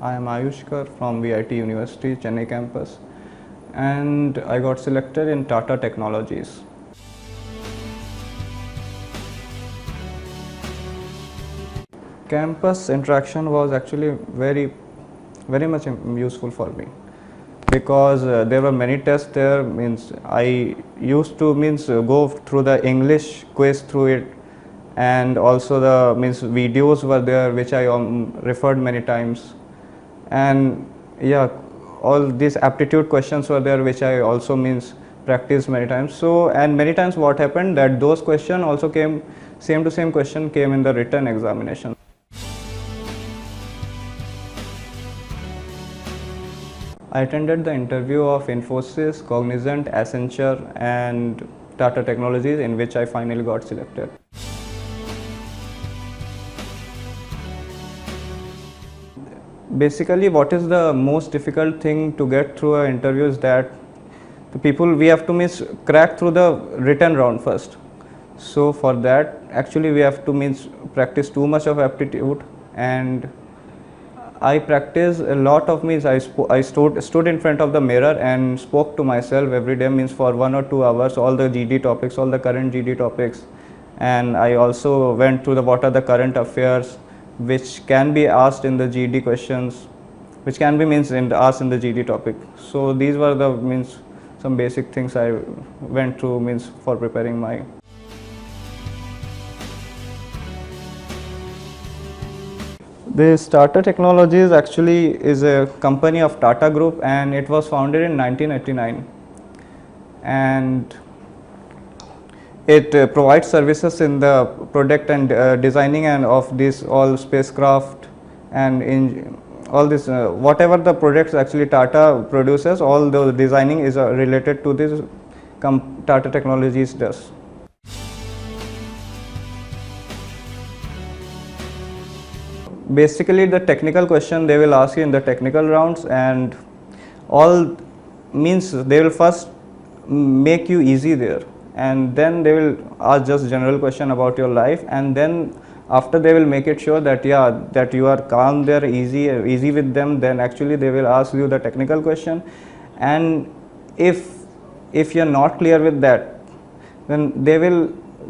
I am Ayushkar from VIT University, Chennai campus, and I got selected in Tata Technologies. Campus interaction was actually very much useful for me because there were many tests there. Means I used to go through the English quiz through it, and also the videos were there which I referred many times, and yeah, all these aptitude questions were there which I also practiced many times. So, and many times what happened that those questions also came, same to same question came in the written examination. I attended the interview of Infosys, Cognizant, Accenture and Tata Technologies, in which I finally got selected. Basically, what is the most difficult thing to get through an interview is that the people, we have to crack through the written round first. So for that, actually we have to practice too much of aptitude, and I practice a lot of I stood in front of the mirror and spoke to myself every day for 1 or 2 hours, all the GD topics, all the current GD topics, and I also went through what are the current affairs which can be asked in the GD questions, which can be asked in the GD topic. So these were the some basic things I went through for preparing my. This Tata Technologies actually is a company of Tata Group, and it was founded in 1989, and it provides services in the product and designing and of this all spacecraft and in all this whatever the products actually Tata produces, all the designing is related to this Tata Technologies does. Basically, the technical question they will ask you in the technical rounds, and all they will first make you easy there, and then they will ask just general question about your life, and then after they will make it sure that that you are calm there, easy with them, then actually they will ask you the technical question, and if you are not clear with that, then they will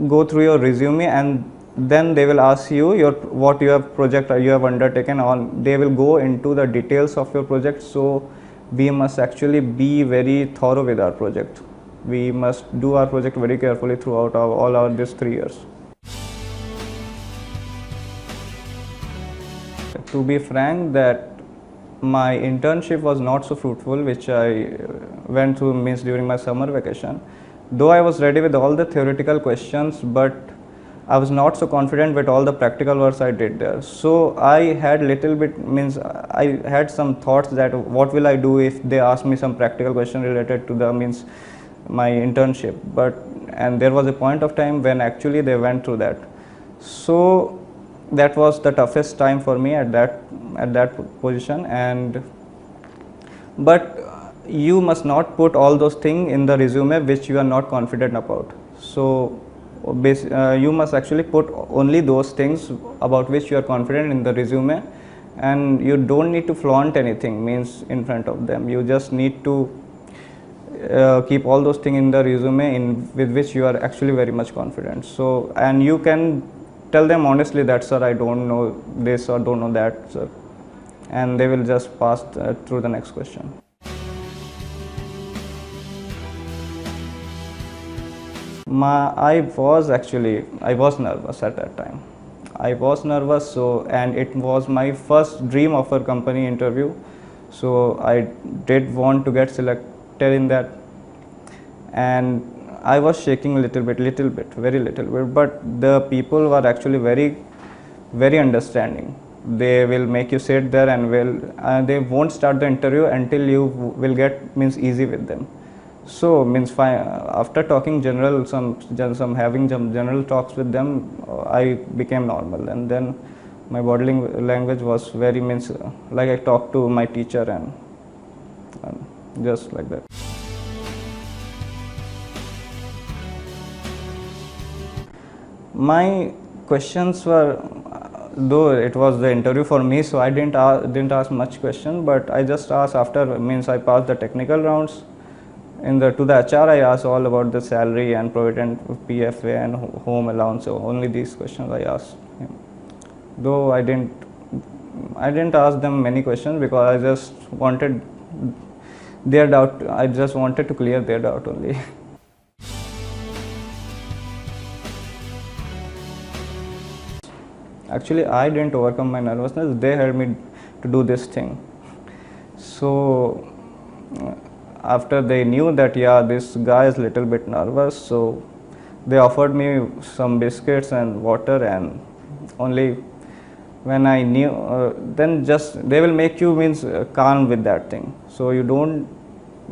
go through your resume, and then they will ask you what your project you have undertaken on. They will go into the details of your project. So we must actually be very thorough with our project. We must do our project very carefully throughout all these 3 years. To be frank, that my internship was not so fruitful, which I went through during my summer vacation. Though I was ready with all the theoretical questions, but I was not so confident with all the practical works I did there. So I had little bit I had some thoughts that what will I do if they ask me some practical question related to the my internship. And there was a point of time when actually they went through that. So that was the toughest time for me at that position. But you must not put all those things in the resume which you are not confident about. So you must actually put only those things about which you are confident in the resume, and you don't need to flaunt anything in front of them. You just need to keep all those things in the resume with which you are actually very much confident. So, and you can tell them honestly that, sir, I don't know this or don't know that, sir, and they will just pass through the next question. I was nervous at that time. I was nervous, and it was my first dream of a company interview. So I did want to get selected in that, and I was shaking a little bit, very little bit. But the people were actually very, very understanding. They will make you sit there, and they won't start the interview until you will get easy with them. So after talking having some general talks with them, I became normal, and then my body language was very like I talked to my teacher, and just like that. My questions were though it was the interview for me, so I didn't ask much question, but I just asked after, means I passed the technical rounds. To the HR, I asked all about the salary and provident PFA and home allowance. So only these questions I asked him. Though I didn't ask them many questions because I just wanted their doubt. I just wanted to clear their doubt only. Actually, I didn't overcome my nervousness. They helped me to do this thing. So after they knew that, yeah, this guy is little bit nervous, so they offered me some biscuits and water, and only when I knew, then just they will make you calm with that thing. So you don't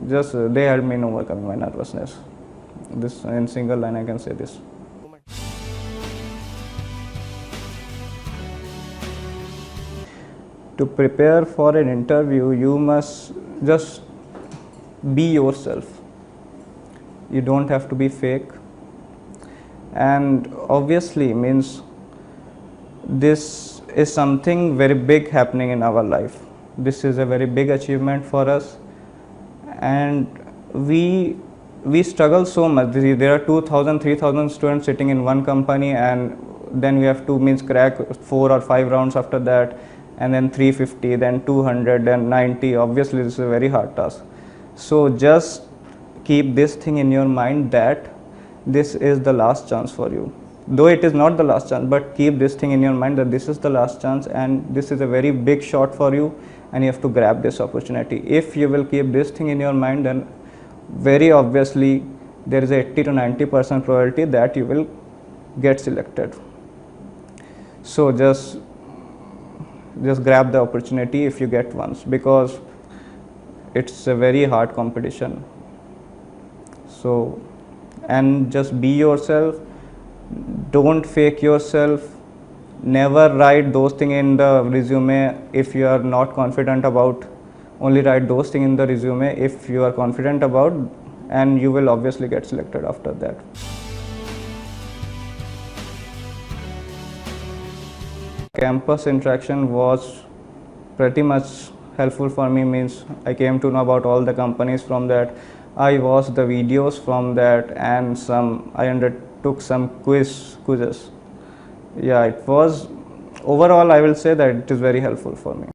just they helped me in overcoming my nervousness. This in single line I can say this. To prepare for an interview, you must just be yourself. You don't have to be fake. And obviously this is something very big happening in our life. This is a very big achievement for us, and we struggle so much. There are 2,000, 3,000 students sitting in one company, and then we have to crack 4 or 5 rounds after that, and then 350, then 200, then 90. Obviously this is a very hard task. So just keep this thing in your mind that this is the last chance for you. Though it is not the last chance, but keep this thing in your mind that this is the last chance, and this is a very big shot for you, and you have to grab this opportunity. If you will keep this thing in your mind, then very obviously there is a 80 to 90% probability that you will get selected. So just grab the opportunity if you get once, because it's a very hard competition. So, and just be yourself, don't fake yourself, never write those things in the resume if you are not confident about. Only write those things in the resume if you are confident about, and you will obviously get selected after that. Campus interaction was pretty much helpful for me. I came to know about all the companies from that. I watched the videos from that, and I undertook some quizzes. Yeah, it was overall, I will say that it is very helpful for me.